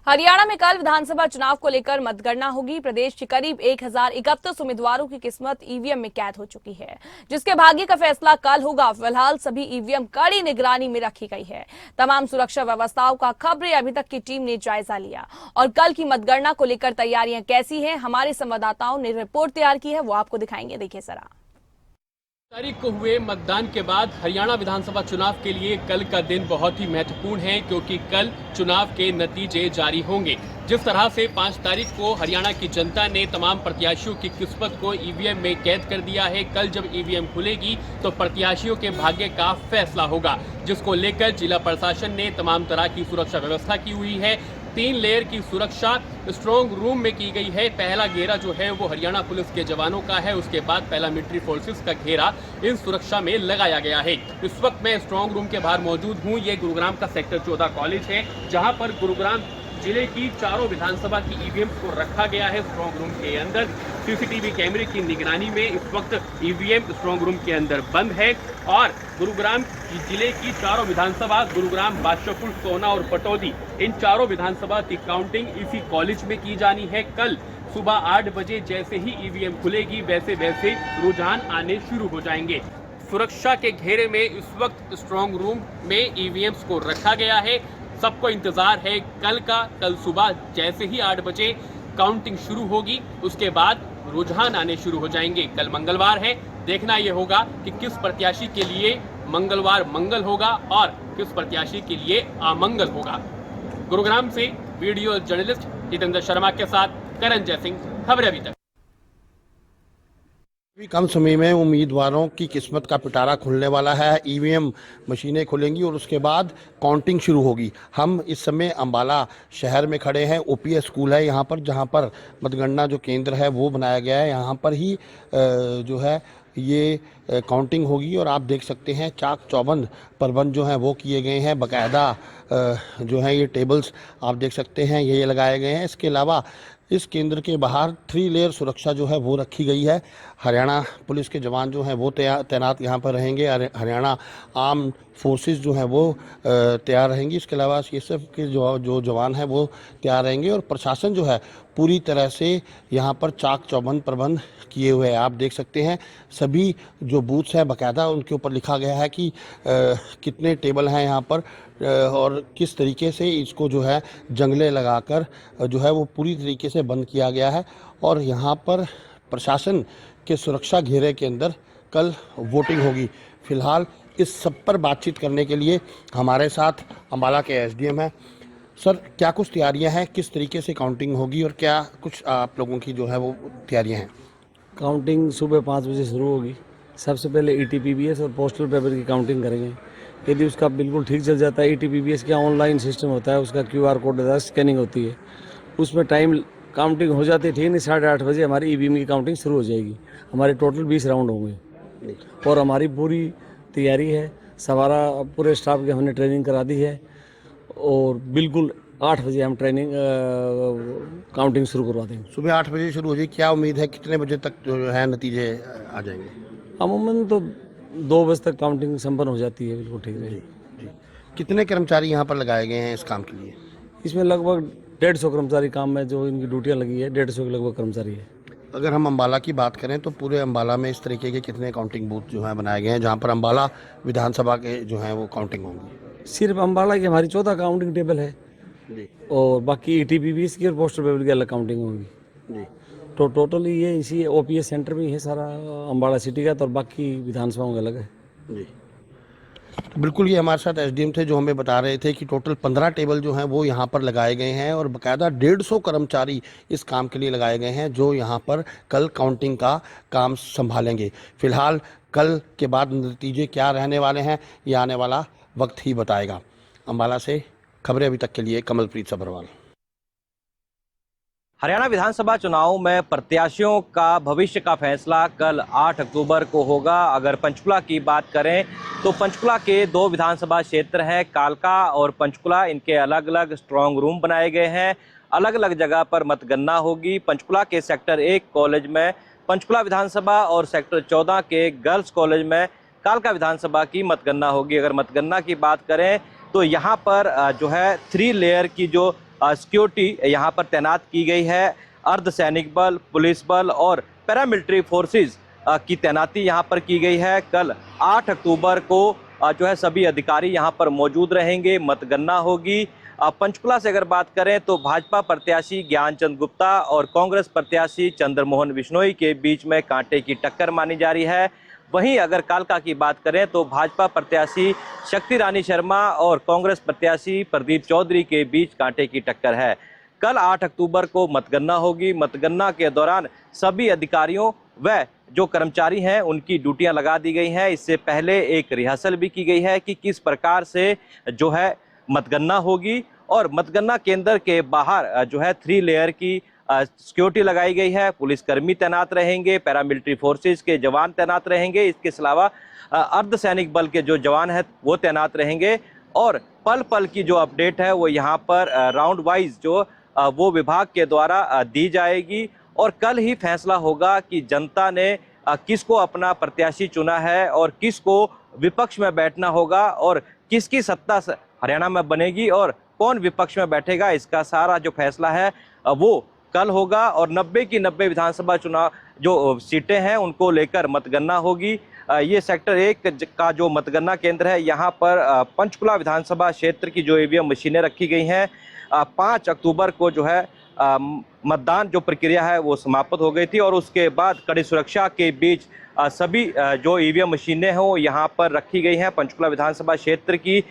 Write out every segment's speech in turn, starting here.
हरियाणा में कल विधानसभा चुनाव को लेकर मतगणना होगी। प्रदेश के करीब 1031 उम्मीदवारों की किस्मत ईवीएम में कैद हो चुकी है, जिसके भाग्य का फैसला कल होगा। फिलहाल सभी ईवीएम कड़ी निगरानी में रखी गई है। तमाम सुरक्षा व्यवस्थाओं का खबरें अभी तक की टीम ने जायजा लिया और कल की मतगणना को लेकर तैयारियां कैसी हैं, हमारे संवाददाताओं ने रिपोर्ट तैयार की है, वो आपको दिखाएंगे। देखिए जरा। तारीख को हुए मतदान के बाद हरियाणा विधानसभा चुनाव के लिए कल का दिन बहुत ही महत्वपूर्ण है, क्योंकि कल चुनाव के नतीजे जारी होंगे। जिस तरह से 5 तारीख को हरियाणा की जनता ने तमाम प्रत्याशियों की किस्मत को ईवीएम में कैद कर दिया है, कल जब ईवीएम खुलेगी तो प्रत्याशियों के भाग्य का फैसला होगा, जिसको लेकर जिला प्रशासन ने तमाम तरह की सुरक्षा व्यवस्था की हुई है। 3 लेयर की सुरक्षा स्ट्रांग रूम में की गई है। पहला घेरा जो है वो हरियाणा पुलिस के जवानों का है, उसके बाद पैरामिलिट्री फोर्सेस का घेरा इन सुरक्षा में लगाया गया है। इस वक्त मैं स्ट्रांग रूम के बाहर मौजूद हूँ। ये गुरुग्राम का सेक्टर 14 कॉलेज है, जहाँ पर गुरुग्राम जिले की चारों विधानसभा की ईवीएम को रखा गया है स्ट्रांग रूम के अंदर। सीसीटीवी कैमरे की निगरानी में इस वक्त ईवीएम स्ट्रांग रूम के अंदर बंद है और गुरुग्राम जिले की चारों विधानसभा गुरुग्राम, बादशाहपुर, सोना और पटौदी, इन चारों विधानसभा की काउंटिंग इसी कॉलेज में की जानी है। कल सुबह 8 बजे जैसे ही ईवीएम खुलेगी वैसे वैसे रुझान आने शुरू हो जाएंगे। सुरक्षा के घेरे में इस वक्त स्ट्रांग रूम में ईवीएम्स को रखा गया है। सबको इंतजार है कल का। कल सुबह जैसे ही 8 बजे काउंटिंग शुरू होगी, उसके बाद रुझान आने शुरू हो जाएंगे। कल मंगलवार है, देखना यह होगा कि किस प्रत्याशी के लिए मंगलवार मंगल होगा और किस प्रत्याशी के लिए अमंगल होगा। गुरुग्राम से वीडियो जर्नलिस्ट जितेंद्र शर्मा के साथ करण जयसिंह, खबरें अभी तक। कम समय में उम्मीदवारों की किस्मत का पिटारा खुलने वाला है। ईवीएम मशीनें खुलेंगी और उसके बाद काउंटिंग शुरू होगी। हम इस समय अंबाला शहर में खड़े हैं। ओपीएस स्कूल है यहाँ पर, जहाँ पर मतगणना जो केंद्र है वो बनाया गया है। यहाँ पर ही जो है ये काउंटिंग होगी और आप देख सकते हैं चाक चौबंद प्रबंध जो हैं वो किए गए हैं। बाकायदा जो है ये टेबल्स आप देख सकते हैं ये लगाए गए हैं। इसके अलावा इस केंद्र के बाहर 3 लेयर सुरक्षा जो है वो रखी गई है। हरियाणा पुलिस के जवान जो हैं वो तैनात यहाँ पर रहेंगे। हरियाणा आर्म फोर्सेस जो हैं वो तैयार रहेंगी। इसके अलावा सीएसएफ के जो जवान हैं वो तैयार रहेंगे और प्रशासन जो है पूरी तरह से यहाँ पर चाक चौबंद प्रबंध किए हुए हैं। आप देख सकते हैं सभी जो बूथ्स हैं बाकायदा उनके ऊपर लिखा गया है कि कितने टेबल हैं यहाँ पर और किस तरीके से इसको जो है जंगले लगाकर जो है वो पूरी तरीके से बंद किया गया है। और यहाँ पर प्रशासन के सुरक्षा घेरे के अंदर कल वोटिंग होगी। फिलहाल इस सब पर बातचीत करने के लिए हमारे साथ अंबाला के एसडीएम हैं। सर, क्या कुछ तैयारियां हैं, किस तरीके से काउंटिंग होगी और क्या कुछ आप लोगों की जो है वो तैयारियां हैं? काउंटिंग सुबह 5 बजे शुरू होगी। सबसे पहले ईटीपीबीएस और पोस्टल पेपर की काउंटिंग करेंगे। यदि उसका बिल्कुल ठीक चल जाता है, ईटीपीबीएस क्या ऑनलाइन सिस्टम होता है, उसका QR कोड स्कैनिंग होती है, उसमें टाइम काउंटिंग हो जाती है। ठीक नहीं, 8:30 बजे हमारी ईवीएम की काउंटिंग शुरू हो जाएगी। हमारे टोटल 20 राउंड होंगे और हमारी पूरी तैयारी है। सवारा पूरे स्टाफ की हमने ट्रेनिंग करा दी है और बिल्कुल 8 बजे हम ट्रेनिंग काउंटिंग शुरू करवा देंगे। सुबह 8 बजे शुरू हो जाएगी। क्या उम्मीद है कितने बजे तक जो है नतीजे आ जाएंगे? अमूमन तो 2 बजे तक काउंटिंग संपन्न हो जाती है। बिल्कुल ठीक है जी। कितने कर्मचारी यहाँ पर लगाए गए हैं इस काम के लिए? इसमें लगभग 150 कर्मचारी काम में जो इनकी ड्यूटियाँ लगी है, 150 के लगभग कर्मचारी है। अगर हम अंबाला की बात करें तो पूरे अंबाला में इस तरीके के कितने काउंटिंग बूथ जो हैं बनाए गए हैं जहाँ पर अंबाला विधानसभा के जो हैं वो काउंटिंग होंगी? सिर्फ अंबाला की हमारी 14 काउंटिंग टेबल है जी। और बाकी ईटीपीबीएस की और पोस्टल पेपर की अलग काउंटिंग होगी। जी। तो टोटल ये इसी ओपीएस सेंटर में ही है सारा अंबाला सिटी का, तो बाकी विधानसभाओं का अलग है। जी। तो बिल्कुल ये हमारे साथ एसडीएम थे जो हमें बता रहे थे कि टोटल 15 टेबल जो हैं वो यहाँ पर लगाए गए हैं और बाकायदा 150 कर्मचारी इस काम के लिए लगाए गए हैं जो यहाँ पर कल काउंटिंग का काम संभालेंगे। फिलहाल कल के बाद नतीजे क्या रहने वाले हैं ये आने वाला वक्त ही बताएगा। अंबाला से खबरें अभी तक के लिए कमलप्रीत सब्रवाल। हरियाणा विधानसभा चुनाव में प्रत्याशियों का भविष्य का फैसला कल 8 अक्टूबर को होगा। अगर पंचकुला की बात करें तो पंचकुला के 2 विधानसभा क्षेत्र हैं, कालका और पंचकुला। इनके अलग अलग स्ट्रांग रूम बनाए गए हैं, अलग अलग जगह पर मतगणना होगी। पंचकुला के सेक्टर 1 कॉलेज में पंचकुला विधानसभा और सेक्टर 14 के गर्ल्स कॉलेज में कालका विधानसभा की मतगणना होगी। अगर मतगणना की बात करें तो यहाँ पर जो है 3 लेयर की जो सिक्योरिटी यहाँ पर तैनात की गई है। अर्धसैनिक बल, पुलिस बल और पैरामिलिट्री फोर्सेस की तैनाती यहाँ पर की गई है। कल 8 अक्टूबर को जो है सभी अधिकारी यहाँ पर मौजूद रहेंगे, मतगणना होगी। पंचकुला से अगर बात करें तो भाजपा प्रत्याशी ज्ञानचंद गुप्ता और कांग्रेस प्रत्याशी चंद्रमोहन बिश्नोई के बीच में कांटे की टक्कर मानी जा रही है। वहीं अगर कालका की बात करें तो भाजपा प्रत्याशी शक्ति रानी शर्मा और कांग्रेस प्रत्याशी प्रदीप चौधरी के बीच कांटे की टक्कर है। कल 8 अक्टूबर को मतगणना होगी। मतगणना के दौरान सभी अधिकारियों व जो कर्मचारी हैं उनकी ड्यूटियां लगा दी गई हैं। इससे पहले एक रिहर्सल भी की गई है कि किस प्रकार से जो है मतगणना होगी और मतगणना केंद्र के बाहर जो है 3 लेयर की सिक्योरिटी लगाई गई है। पुलिसकर्मी तैनात रहेंगे, पैरामिलिट्री फोर्सेस के जवान तैनात रहेंगे। इसके अलावा अर्धसैनिक बल के जो जवान हैं वो तैनात रहेंगे और पल पल की जो अपडेट है वो यहाँ पर राउंड वाइज जो वो विभाग के द्वारा दी जाएगी और कल ही फैसला होगा कि जनता ने किसको अपना प्रत्याशी चुना है और किसको विपक्ष में बैठना होगा और किसकी सत्ता हरियाणा में बनेगी और कौन विपक्ष में बैठेगा। इसका सारा जो फैसला है वो कल होगा और 90 की 90 विधानसभा चुनाव जो सीटें हैं उनको लेकर मतगणना होगी। ये सेक्टर 1 का जो मतगणना केंद्र है यहाँ पर पंचकुला विधानसभा क्षेत्र की जो ईवीएम मशीनें रखी गई हैं। 5 अक्टूबर को जो है मतदान जो प्रक्रिया है वो समाप्त हो गई थी और उसके बाद कड़ी सुरक्षा के बीच सभी जो ईवीएम मशीनें हैं वो यहाँ पर रखी गई हैं। पंचकुला विधानसभा क्षेत्र की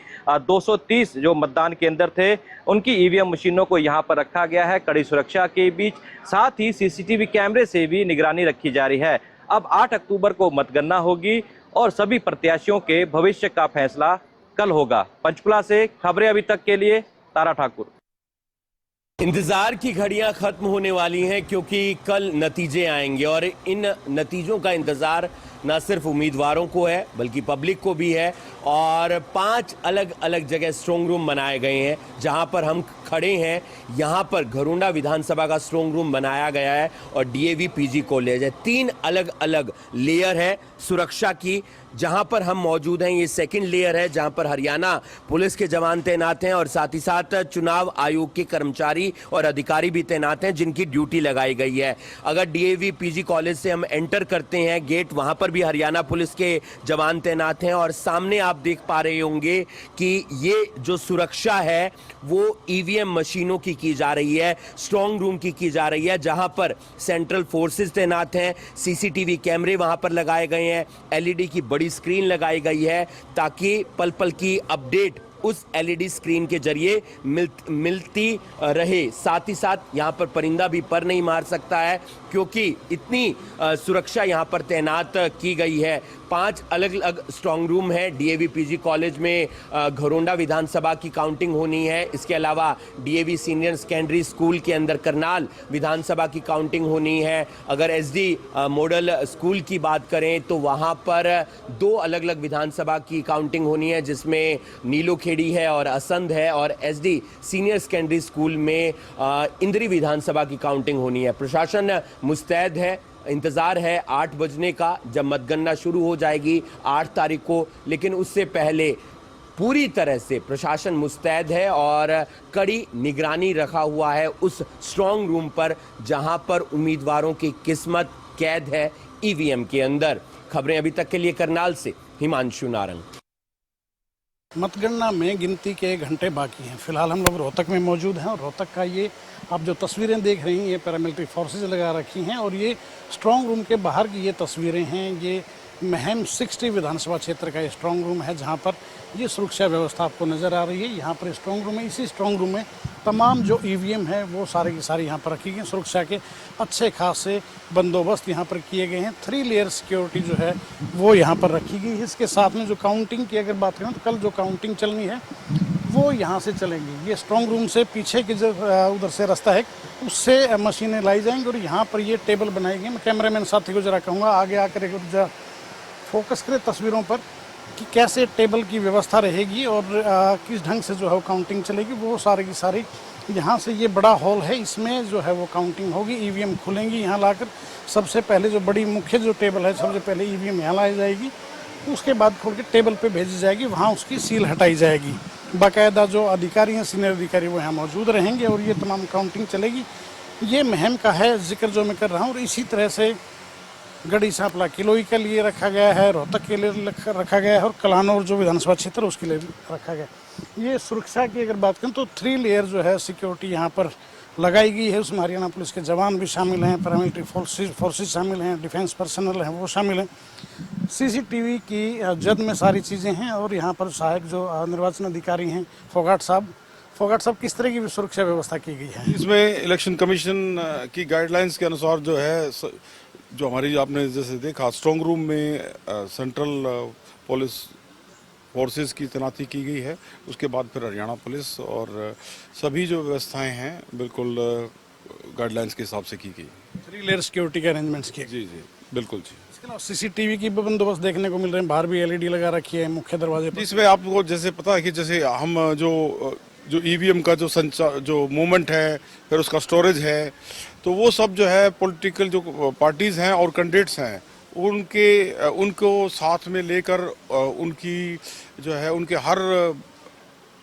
230 जो मतदान केंद्र थे उनकी ईवीएम मशीनों को यहाँ पर रखा गया है कड़ी सुरक्षा के बीच। साथ ही सीसीटीवी कैमरे से भी निगरानी रखी जा रही है। अब 8 अक्टूबर को मतगणना होगी और सभी प्रत्याशियों के भविष्य का फैसला कल होगा। पंचकुला से खबरें अभी तक के लिए तारा ठाकुर। इंतजार की घड़ियां खत्म होने वाली हैं क्योंकि कल नतीजे आएंगे और इन नतीजों का इंतजार न सिर्फ उम्मीदवारों को है बल्कि पब्लिक को भी है और 5 अलग अलग जगह स्ट्रांग रूम बनाए गए हैं। जहां पर हम खड़े हैं यहाँ पर घरोंडा विधानसभा का स्ट्रांग रूम बनाया गया है और डीएवी पीजी कॉलेज है। 3 अलग अलग लेयर है सुरक्षा की। जहां पर हम मौजूद हैं ये सेकंड लेयर है जहां पर हरियाणा पुलिस के जवान तैनात हैं और साथ ही साथ चुनाव आयोग के कर्मचारी और अधिकारी भी तैनात हैं जिनकी ड्यूटी लगाई गई है। अगर डीएवी पीजी कॉलेज से हम एंटर करते हैं गेट वहां पर भी हरियाणा पुलिस के जवान तैनात हैं और सामने आप देख पा रहे होंगे कि ये जो सुरक्षा है वो ईवीएम मशीनों की जा रही है, स्ट्रांग रूम की जा रही है जहां पर सेंट्रल फोर्सेस तैनात हैं। सीसीटीवी कैमरे वहां पर लगाए गए हैं, एलईडी की बड़ी स्क्रीन लगाई गई है ताकि पल पल की अपडेट उस एलईडी स्क्रीन के जरिए मिलती रहे। साथ ही साथ यहाँ पर परिंदा भी पर नहीं मार सकता है क्योंकि इतनी सुरक्षा यहाँ पर तैनात की गई है। 5 अलग अलग स्ट्रांग रूम है। डीएवी पीजी कॉलेज में घरोंडा विधानसभा की काउंटिंग होनी है। इसके अलावा डीएवी सीनियर सेकेंडरी स्कूल के अंदर करनाल विधानसभा की काउंटिंग होनी है। अगर एसडी मॉडल स्कूल की बात करें तो वहाँ पर 2 अलग अलग विधानसभा की काउंटिंग होनी है जिसमें नीलोखेड़ी है और असंध है और एसडी सीनियर सेकेंडरी स्कूल में इंद्री विधानसभा की काउंटिंग होनी है। प्रशासन मुस्तैद है। इंतज़ार है 8 बजने का जब मतगणना शुरू हो जाएगी 8 तारीख को, लेकिन उससे पहले पूरी तरह से प्रशासन मुस्तैद है और कड़ी निगरानी रखा हुआ है उस स्ट्रांग रूम पर जहां पर उम्मीदवारों की किस्मत कैद है ईवीएम के अंदर। खबरें अभी तक के लिए करनाल से हिमांशु नारंग। मतगणना में गिनती के घंटे बाकी हैं। फिलहाल हम लोग रोहतक में मौजूद हैं और रोहतक का ये आप जो तस्वीरें देख रही हैं ये पैरामिलिट्री फोर्सेज लगा रखी हैं और ये स्ट्रांग रूम के बाहर की ये तस्वीरें हैं। ये महम 60 विधानसभा क्षेत्र का ये स्ट्रांग रूम है जहाँ पर ये सुरक्षा व्यवस्था आपको नज़र आ रही है। यहाँ पर स्ट्रांग रूम है। इसी स्ट्रांग रूम में तमाम जो ईवीएम है वो सारे की सारी यहाँ पर रखी गई। सुरक्षा के अच्छे खासे बंदोबस्त यहाँ पर किए गए हैं। 3 लेयर सिक्योरिटी जो है वो यहाँ पर रखी गई है। इसके साथ में जो काउंटिंग की अगर बात करें तो कल जो काउंटिंग चलनी है वो यहाँ से चलेंगी। ये स्ट्रांग रूम से पीछे की जो उधर से रास्ता है उससे मशीनें लाई जाएंगी और यहाँ पर ये टेबल बनाई गई। मैं कैमरामैन साथी को जरा कहूँगा आगे आकर एक जरा फोकस करें तस्वीरों पर कि कैसे टेबल की व्यवस्था रहेगी और किस ढंग से जो है वो काउंटिंग चलेगी। वो सारी की सारी यहाँ से ये बड़ा हॉल है इसमें जो है वो काउंटिंग होगी। ईवीएम खुलेंगी यहाँ लाकर। सबसे पहले जो बड़ी मुख्य जो टेबल है सबसे पहले ईवीएम यहाँ लाई जाएगी, उसके बाद खोल के टेबल पे भेजी जाएगी, वहाँ उसकी सील हटाई जाएगी। बाकायदा जो अधिकारी हैं, सीनियर अधिकारी, वो यहाँ मौजूद रहेंगे और ये तमाम काउंटिंग चलेगी। ये मुहिम का है जिक्र जो मैं कर रहा हूँ। और इसी तरह से गढ़ी सांपला किलोई के लिए रखा गया है, रोहतक के लिए रखा गया है और कलानौर जो विधानसभा क्षेत्र है उसके लिए भी रखा गया है। ये सुरक्षा की अगर बात करें तो 3 लेयर जो है सिक्योरिटी यहाँ पर लगाई गई है। उसमें हरियाणा पुलिस के जवान भी शामिल हैं, पैरामिलिट्री फोर्सेज शामिल हैं, डिफेंस पर्सनल हैं वो शामिल हैं। सीसीटीवी की जद में सारी चीज़ें हैं। और यहाँ पर सहायक जो निर्वाचन अधिकारी हैं फोगाट साहब, किस तरह की सुरक्षा व्यवस्था की गई है? इसमें इलेक्शन कमीशन की गाइडलाइंस के अनुसार जो है, जो हमारी आपने जैसे देखा स्ट्रांग रूम में सेंट्रल पुलिस फोर्सेस की तैनाती की गई है। उसके बाद फिर हरियाणा पुलिस और सभी जो व्यवस्थाएं हैं बिल्कुल गाइडलाइंस के हिसाब से की गई। 3 लेयर सिक्योरिटी के अरेंजमेंट्स किए। जी जी बिल्कुल जी। इसके अलावा सीसीटीवी की भी बंदोबस्त देखने को मिल रहे हैं, बाहर भी एलईडी लगा रखी है मुख्य दरवाजे पर। इसमें आपको जैसे पता है कि जैसे हम जो ईवीएम का जो मूवमेंट है, फिर उसका स्टोरेज है, तो वो सब जो है पॉलिटिकल जो पार्टीज हैं और कैंडिडेट्स हैं उनको साथ में लेकर उनकी जो है उनके हर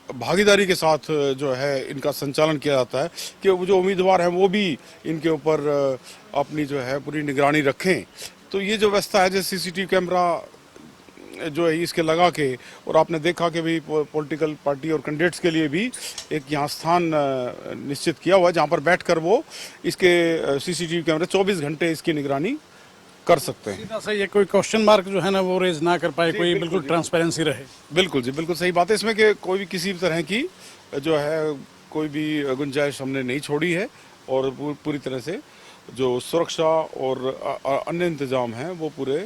भागीदारी के साथ जो है इनका संचालन किया जाता है कि वो जो उम्मीदवार हैं वो भी इनके ऊपर अपनी जो है पूरी निगरानी रखें। तो ये जो व्यवस्था है जैसे सीसीटीवी कैमरा जो है इसके लगा के, और आपने देखा कि भाई पॉलिटिकल पार्टी और कैंडिडेट्स के लिए भी एक यहाँ स्थान निश्चित किया हुआ है जहाँ पर बैठकर वो इसके सीसीटीवी कैमरे 24 घंटे इसकी निगरानी कर सकते हैं। सीधा से ये कोई क्वेश्चन मार्क जो है ना वो रेज ना कर पाए, कोई बिल्कुल ट्रांसपेरेंसी रहे। बिल्कुल जी, बिल्कुल सही बात है इसमें कि कोई भी किसी भी तरह की जो है कोई भी गुंजाइश हमने नहीं छोड़ी है और पूरी तरह से जो सुरक्षा और अन्य इंतजाम हैं वो पूरे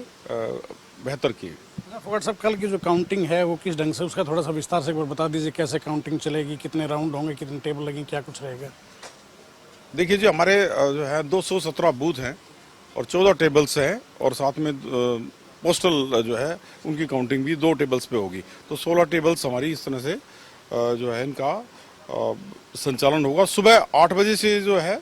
बेहतर किए। फोगाट साहब, कल की जो काउंटिंग है वो किस ढंग से, उसका थोड़ा सा विस्तार से एक बार बता दीजिए। कैसे काउंटिंग चलेगी, कितने राउंड होंगे, कितने टेबल लगेंगे, क्या कुछ रहेगा? देखिए जी, हमारे जो है 217 बूथ हैं और 14 टेबल्स हैं और साथ में पोस्टल जो है उनकी काउंटिंग भी 2 टेबल्स पे होगी। तो 16 टेबल्स हमारी इस तरह से जो है इनका संचालन होगा। सुबह 8 बजे से जो है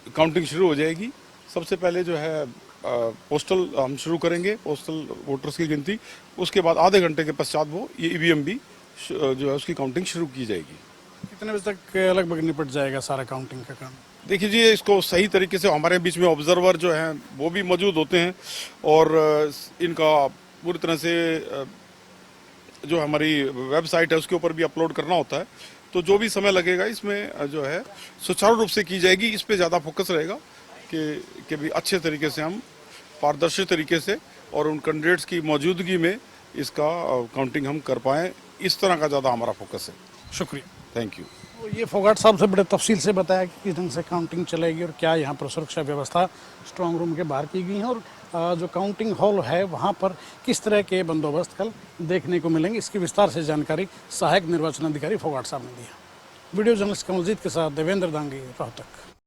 काउंटिंग शुरू हो जाएगी। सबसे पहले जो है पोस्टल हम शुरू करेंगे, पोस्टल वोटर्स की गिनती। उसके बाद आधे घंटे के पश्चात वो ये ईवीएम भी जो है उसकी काउंटिंग शुरू की जाएगी। कितने बजे तक लगभग निपट जाएगा सारा काउंटिंग का काम? देखिए जी, इसको सही तरीके से हमारे बीच में ऑब्जर्वर जो हैं वो भी मौजूद होते हैं और इनका पूरी तरह से जो हमारी वेबसाइट है उसके ऊपर भी अपलोड करना होता है। तो जो भी समय लगेगा इसमें जो है सुचारू रूप से की जाएगी। इस पे ज़्यादा फोकस रहेगा कि भी अच्छे तरीके से हम पारदर्शी तरीके से और उन कैंडिडेट्स की मौजूदगी में इसका काउंटिंग हम कर पाएँ, इस तरह का ज़्यादा हमारा फोकस है। शुक्रिया, थैंक यू। तो ये फोगाट साहब से बड़े तफसील से बताया कि किस ढंग से काउंटिंग चलेगी और क्या यहाँ पर सुरक्षा व्यवस्था स्ट्रांग रूम के बाहर की गई है और जो काउंटिंग हॉल है वहाँ पर किस तरह के बंदोबस्त कल देखने को मिलेंगे। इसकी विस्तार से जानकारी सहायक निर्वाचन अधिकारी फोगाट साहब ने दिया। वीडियो जर्नलिस्ट कमलजीत के साथ देवेंद्र दांगी, रोहतक।